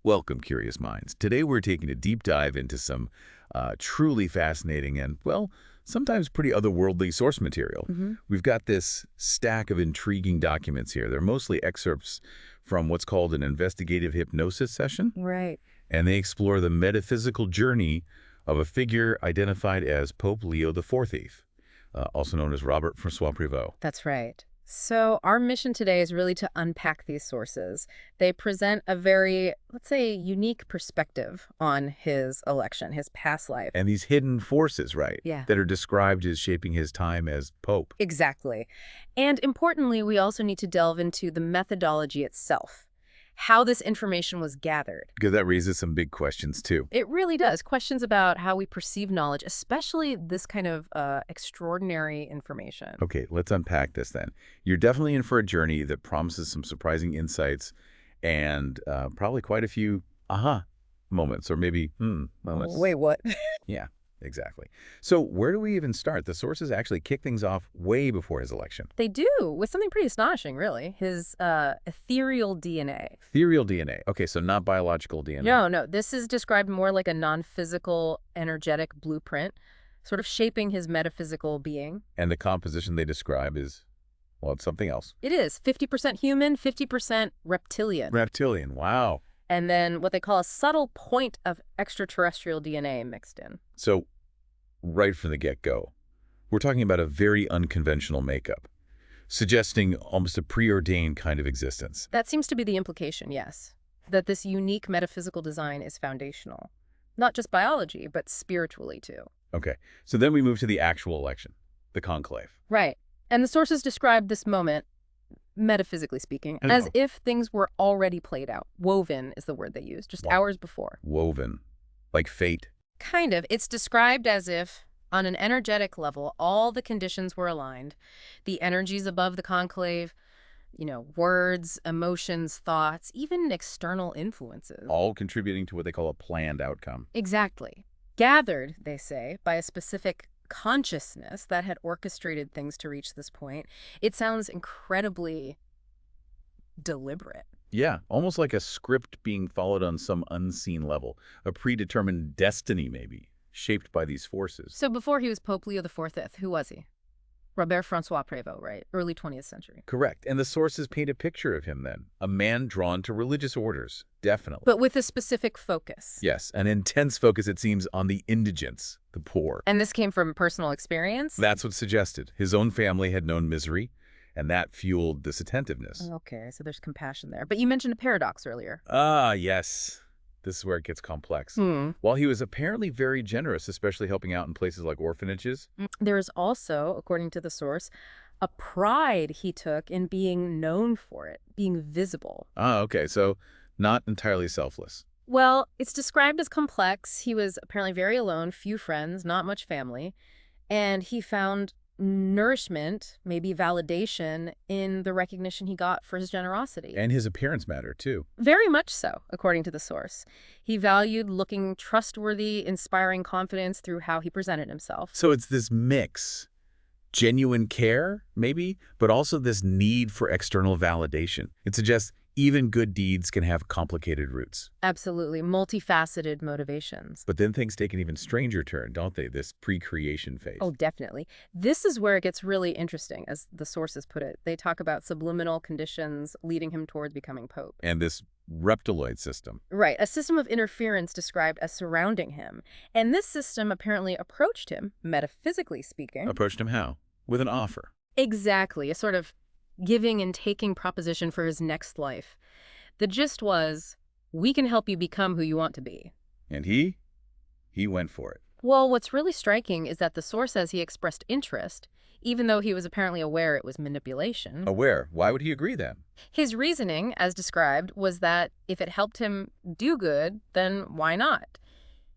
Welcome, curious minds. Today we're taking a deep dive into some truly fascinating and, well, sometimes pretty otherworldly source material. We've got this stack of intriguing documents here. They're mostly excerpts from what's called an investigative hypnosis session, Right. and they explore the metaphysical journey of a figure identified as Pope Leo XIV, also known as Robert Francis Préveau. That's right. So our mission today is really to unpack these sources. They present a very, let's say, unique perspective on his election, his past life. And these hidden forces, right, Yeah. that are described as shaping his time as Pope. Exactly. And importantly, we also need to delve into the methodology itself, how this information was gathered. Because that raises some big questions, too. It really does. Questions about how we perceive knowledge, especially this kind of extraordinary information. Okay, let's unpack this then. You're definitely in for a journey that promises some surprising insights and probably quite a few aha moments, or maybe moments. Wait, what? Yeah, exactly. So where do we even start? The sources actually kick things off way before his election. They do, with something pretty astonishing, really. His ethereal DNA. Ethereal DNA. Okay, so not biological DNA. No. This is described more like a non-physical, energetic blueprint, sort of shaping his metaphysical being. And the composition they describe is, well, it's something else. It is 50% human, 50% reptilian. Reptilian, wow. And then what they call a subtle point of extraterrestrial DNA mixed in. So right from the get-go, we're talking about a very unconventional makeup, suggesting almost a preordained kind of existence. That seems to be the implication, yes. That this unique metaphysical design is foundational. Not just biology, but spiritually, too. Okay, so then we move to the actual election, the conclave. Right. And the sources describe this moment, metaphysically speaking, as if things were already played out. Woven is the word they use, just hours before. Woven, like fate. Kind of. It's described as if, on an energetic level, all the conditions were aligned. The energies above the conclave, words, emotions, thoughts, even external influences. All contributing to what they call a planned outcome. Exactly. Gathered, they say, by a specific consciousness that had orchestrated things to reach this point. It sounds incredibly deliberate. Yeah, almost like a script being followed on some unseen level, a predetermined destiny maybe, shaped by these forces. So before he was Pope Leo XIV, who was he? Robert Francis Préveau, right? Early 20th century. Correct. And the sources paint a picture of him then, a man drawn to religious orders, definitely. But with a specific focus. Yes, an intense focus, it seems, on the indigents, the poor. And this came from personal experience? That's what's suggested. His own family had known misery, and that fueled this attentiveness. Okay, so there's compassion there. But you mentioned a paradox earlier. Ah, yes. This is where it gets complex. While he was apparently very generous, especially helping out in places like orphanages. There is also, according to the source, a pride he took in being known for it, being visible. Ah, okay. So not entirely selfless. Well, it's described as complex. He was apparently very alone, few friends, not much family. And he found nourishment, maybe validation, in the recognition he got for his generosity. And his appearance mattered, too. Very much so, according to the source. He valued looking trustworthy, inspiring confidence through how he presented himself. So it's this mix. Genuine care, maybe, but also this need for external validation. It suggests even good deeds can have complicated roots. Absolutely. Multifaceted motivations. But then things take an even stranger turn, don't they? This pre-creation phase. Oh, definitely. This is where it gets really interesting, as the sources put it. They talk about subliminal conditions leading him towards becoming pope. And this reptiloid system. Right. A system of interference described as surrounding him. And this system apparently approached him, metaphysically speaking. Approached him how? With an offer. Exactly. A sort of giving and taking proposition for his next life. The gist was, we can help you become who you want to be. And he went for it. Well, what's really striking is that the source says he expressed interest, even though he was apparently aware it was manipulation. Aware? Why would he agree then? His reasoning, as described, was that if it helped him do good, then why not?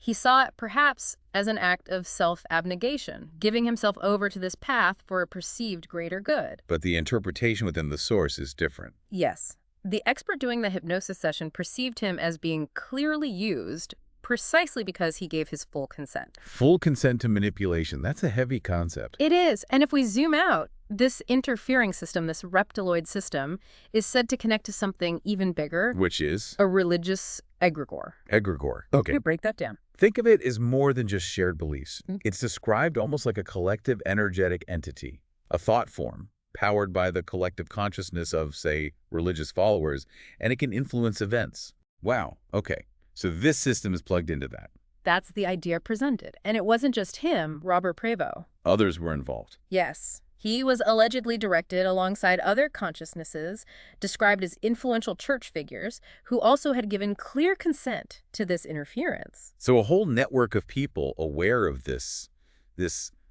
He saw it perhaps as an act of self-abnegation, giving himself over to this path for a perceived greater good. But the interpretation within the source is different. Yes. The expert doing the hypnosis session perceived him as being clearly used precisely because he gave his full consent. Full consent to manipulation. That's a heavy concept. It is. And if we zoom out, this interfering system, this reptiloid system, is said to connect to something even bigger. Which is? A religious Egregore. Egregore. Okay, Okay. break that down. Think of it as more than just shared beliefs. Mm. It's described almost like a collective energetic entity, a thought form, powered by the collective consciousness of, say, religious followers, and it can influence events. Wow. Okay. So this system is plugged into that. That's the idea presented. And it wasn't just him, Robert Préveau. Others were involved. Yes. He was allegedly directed alongside other consciousnesses described as influential church figures who also had given clear consent to this interference. So a whole network of people aware of this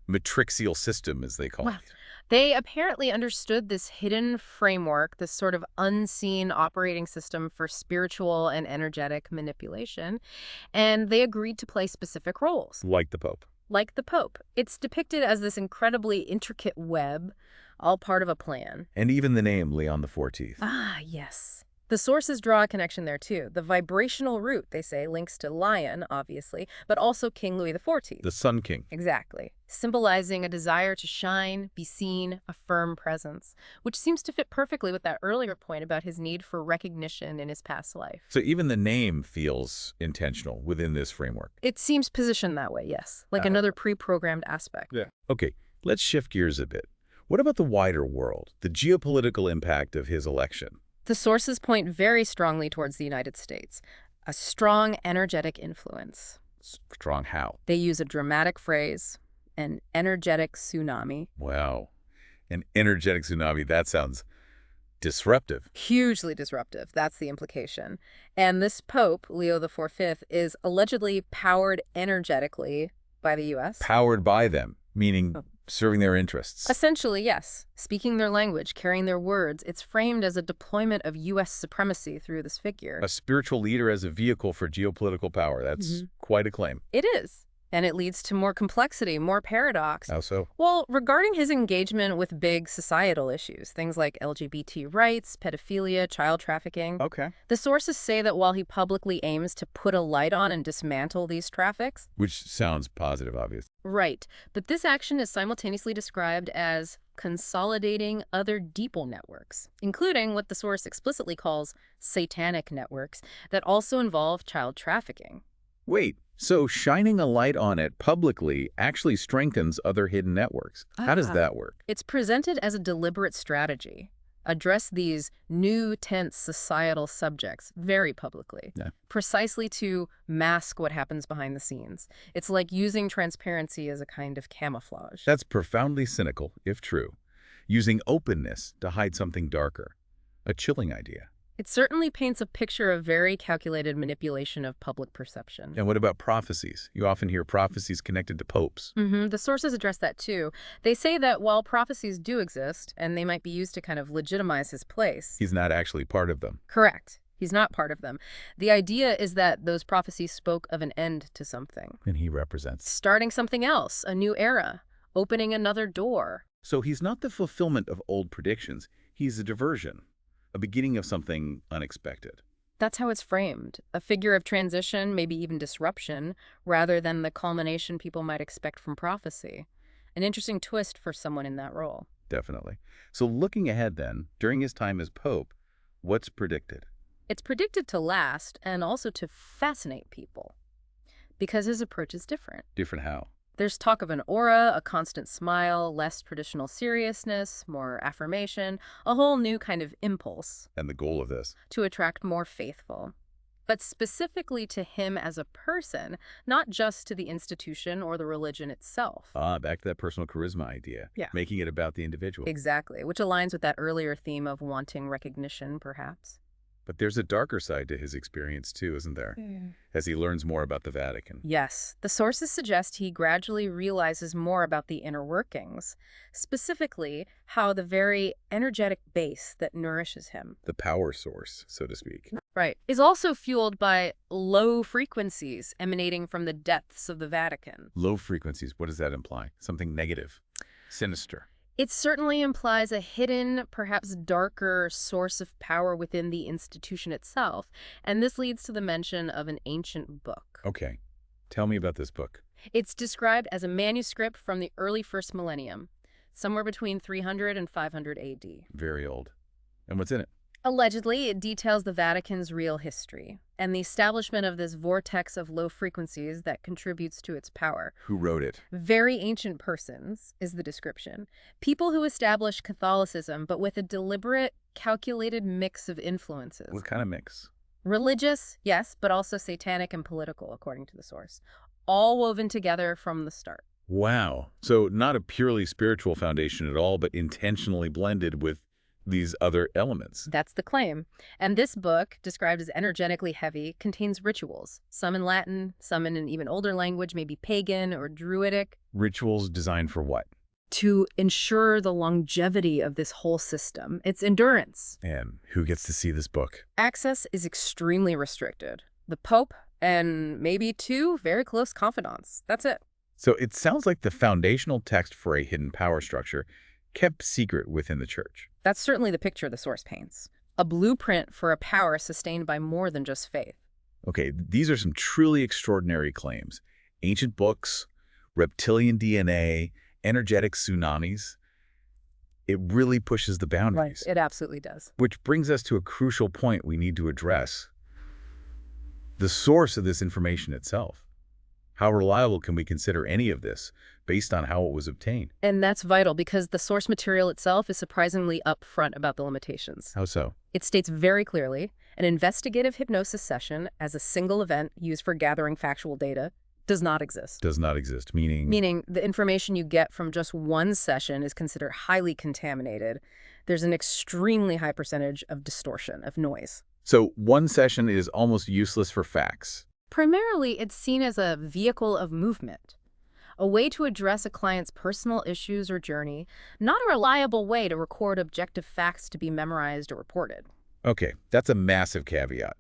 matrixial system, as they call Wow. it. They apparently understood this hidden framework, this sort of unseen operating system for spiritual and energetic manipulation, and they agreed to play specific roles. Like the Pope. Like the Pope. It's depicted as this incredibly intricate web, all part of a plan. And even the name Leon the 14th. Ah, yes. The sources draw a connection there, too. The vibrational root, they say, links to lion, obviously, but also King Louis XIV. The Sun King. Exactly. Symbolizing a desire to shine, be seen, a firm presence, which seems to fit perfectly with that earlier point about his need for recognition in his past life. So even the name feels intentional within this framework. It seems positioned that way, yes, like another pre-programmed aspect. Yeah. Okay, let's shift gears a bit. What about the wider world, the geopolitical impact of his election? The sources point very strongly towards the United States, a strong, energetic influence. Strong how? They use a dramatic phrase, an energetic tsunami. Wow. An energetic tsunami, that sounds disruptive. Hugely disruptive, that's the implication. And this Pope, Leo XIV, is allegedly powered energetically by the U.S. Powered by them, meaning serving their interests. Essentially, yes. Speaking their language, carrying their words, it's framed as a deployment of U.S. supremacy through this figure. A spiritual leader as a vehicle for geopolitical power. That's quite a claim. It is. And it leads to more complexity, more paradox. How so? Well, regarding his engagement with big societal issues, things like LGBT rights, pedophilia, child trafficking, Okay. the sources say that while he publicly aims to put a light on and dismantle these traffics, Which sounds positive, obvious. right, but this action is simultaneously described as consolidating other deeper networks, including what the source explicitly calls satanic networks that also involve child trafficking. Wait, so shining a light on it publicly actually strengthens other hidden networks. How does that work? It's presented as a deliberate strategy. Address these new, tense societal subjects very publicly, precisely to mask what happens behind the scenes. It's like using transparency as a kind of camouflage. That's profoundly cynical, if true. Using openness to hide something darker. A chilling idea. It certainly paints a picture of very calculated manipulation of public perception. And what about prophecies? You often hear prophecies connected to popes. The sources address that too. They say that while prophecies do exist, and they might be used to kind of legitimize his place. He's not actually part of them. Correct. He's not part of them. The idea is that those prophecies spoke of an end to something. And he represents. Starting something else, a new era, opening another door. So he's not the fulfillment of old predictions. He's a diversion. A beginning of something unexpected. That's how it's framed. A figure of transition, maybe even disruption, rather than the culmination people might expect from prophecy. An interesting twist for someone in that role. Definitely. So looking ahead then, during his time as Pope, what's predicted? It's predicted to last and also to fascinate people. Because his approach is different. Different how? There's talk of an aura, a constant smile, less traditional seriousness, more affirmation, a whole new kind of impulse. And the goal of this? To attract more faithful. But specifically to him as a person, not just to the institution or the religion itself. Back to that personal charisma idea. Yeah. Making it about the individual. Exactly, which aligns with that earlier theme of wanting recognition, perhaps. But there's a darker side to his experience too, isn't there? As he learns more about the Vatican. Yes. The sources suggest he gradually realizes more about the inner workings, specifically how the very energetic base that nourishes him. The power source, so to speak. Right. Is also fueled by low frequencies emanating from the depths of the Vatican. Low frequencies, what does that imply? Something negative, sinister. It certainly implies a hidden, perhaps darker source of power within the institution itself, and this leads to the mention of an ancient book. Okay. Tell me about this book. It's described as a manuscript from the early first millennium, somewhere between 300 and 500 AD. Very old. And what's in it? Allegedly, it details the Vatican's real history and the establishment of this vortex of low frequencies that contributes to its power. Who wrote it? Very ancient persons is the description. People who established Catholicism, but with a deliberate, calculated mix of influences. What kind of mix? Religious, yes, but also satanic and political, according to the source. All woven together from the start. Wow. So not a purely spiritual foundation at all, but intentionally blended with these other elements. That's the claim. And this book, described as energetically heavy, contains rituals, some in Latin, some in an even older language, maybe pagan or druidic. Rituals designed for what? To ensure the longevity of this whole system, its endurance. And who gets to see this book? Access is extremely restricted. The Pope and maybe 2 very close confidants. That's it. So it sounds like the foundational text for a hidden power structure kept secret within the church. That's certainly the picture the source paints. A blueprint for a power sustained by more than just faith. Okay, these are some truly extraordinary claims. Ancient books, reptilian DNA, energetic tsunamis. It really pushes the boundaries. Right, it absolutely does. Which brings us to a crucial point we need to address. The source of this information itself. How reliable can we consider any of this based on how it was obtained? And that's vital because the source material itself is surprisingly upfront about the limitations. How so? It states very clearly, an investigative hypnosis session as a single event used for gathering factual data does not exist. Does not exist, meaning? Meaning the information you get from just one session is considered highly contaminated. There's an extremely high percentage of distortion, of noise. So one session is almost useless for facts. Primarily, it's seen as a vehicle of movement, a way to address a client's personal issues or journey, not a reliable way to record objective facts to be memorized or reported. Okay, that's a massive caveat.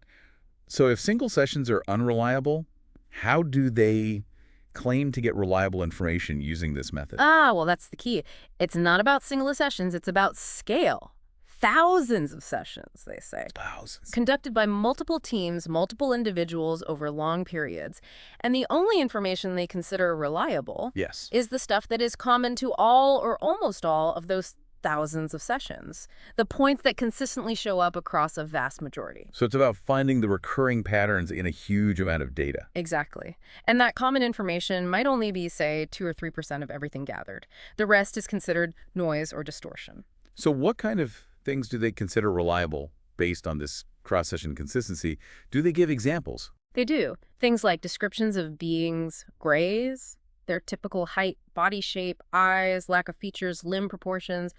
So if single sessions are unreliable, how do they claim to get reliable information using this method? Well, that's the key. It's not about single sessions, it's about scale. Thousands of sessions, they say. Thousands. Conducted by multiple teams, multiple individuals over long periods. And the only information they consider reliable Yes. is the stuff that is common to all or almost all of those thousands of sessions. The points that consistently show up across a vast majority. So it's about finding the recurring patterns in a huge amount of data. Exactly. And that common information might only be, say, 2 or 3% of everything gathered. The rest is considered noise or distortion. So what kind of things do they consider reliable based on this cross-session consistency? Do they give examples? They do. Things like descriptions of beings' grays, their typical height, body shape, eyes, lack of features, limb proportions,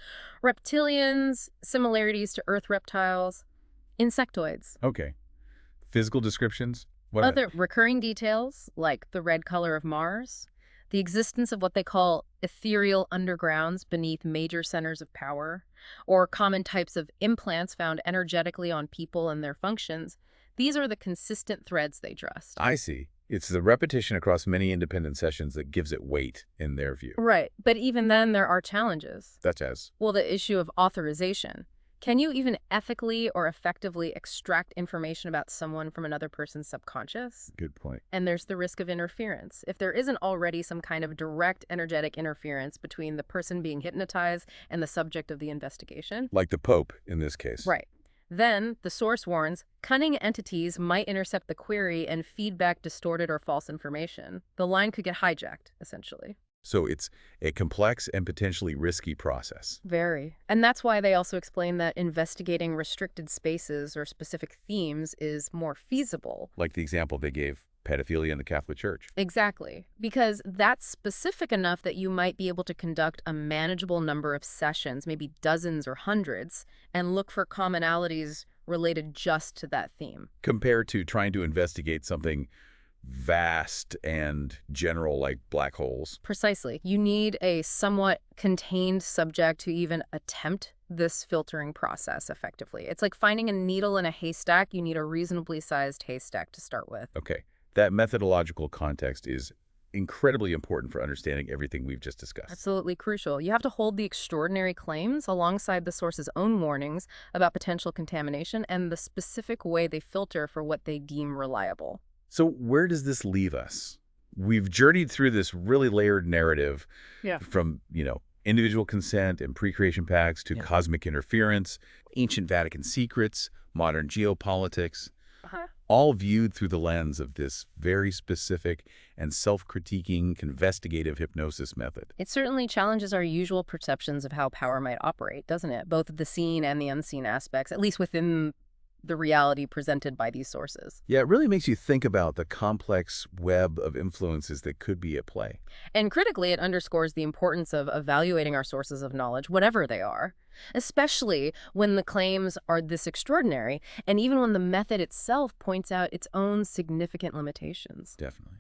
reptilians, similarities to Earth reptiles, insectoids. Okay. Physical descriptions? What Other recurring details, like the red color of Mars, the existence of what they call ethereal undergrounds beneath major centers of power, or common types of implants found energetically on people and their functions. These are the consistent threads they trust. I see. It's the repetition across many independent sessions that gives it weight in their view. Right, but even then there are challenges. Such as? Well, the issue of authorization. Can you even ethically or effectively extract information about someone from another person's subconscious? Good point. And there's the risk of interference. If there isn't already some kind of direct energetic interference between the person being hypnotized and the subject of the investigation. Like the Pope in this case. Right. Then, the source warns, cunning entities might intercept the query and feed back distorted or false information. The line could get hijacked, essentially. So it's a complex and potentially risky process. Very. And that's why they also explain that investigating restricted spaces or specific themes is more feasible. Like the example they gave, pedophilia in the Catholic Church. Exactly. Because that's specific enough that you might be able to conduct a manageable number of sessions, maybe dozens or hundreds, and look for commonalities related just to that theme. Compared to trying to investigate something vast and general like black holes. Precisely. You need a somewhat contained subject to even attempt this filtering process effectively. It's like finding a needle in a haystack. You need a reasonably sized haystack to start with. Okay. That methodological context is incredibly important for understanding everything we've just discussed. Absolutely crucial. You have to hold the extraordinary claims alongside the source's own warnings about potential contamination and the specific way they filter for what they deem reliable. So where does this leave us? We've journeyed through this really layered narrative from, Individual consent and pre-creation pacts to Yeah. cosmic interference, ancient Vatican secrets, modern geopolitics, Uh-huh. all viewed through the lens of this very specific and self-critiquing investigative hypnosis method. It certainly challenges our usual perceptions of how power might operate, doesn't it? Both the seen and the unseen aspects, at least within the reality presented by these sources. Yeah, it really makes you think about the complex web of influences that could be at play. And critically, it underscores the importance of evaluating our sources of knowledge, whatever they are, especially when the claims are this extraordinary, and even when the method itself points out its own significant limitations. Definitely.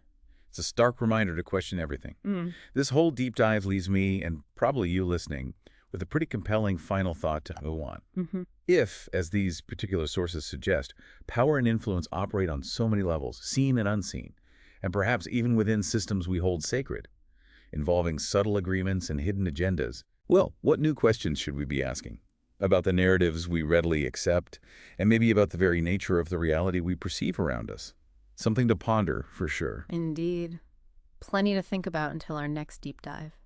It's a stark reminder to question everything. Mm. This whole deep dive leaves me, and probably you listening, with a pretty compelling final thought to go on. Mm-hmm. If, as these particular sources suggest, power and influence operate on so many levels, seen and unseen, and perhaps even within systems we hold sacred, involving subtle agreements and hidden agendas, well, what new questions should we be asking? About the narratives we readily accept, and maybe about the very nature of the reality we perceive around us. Something to ponder, for sure. Indeed. Plenty to think about until our next deep dive.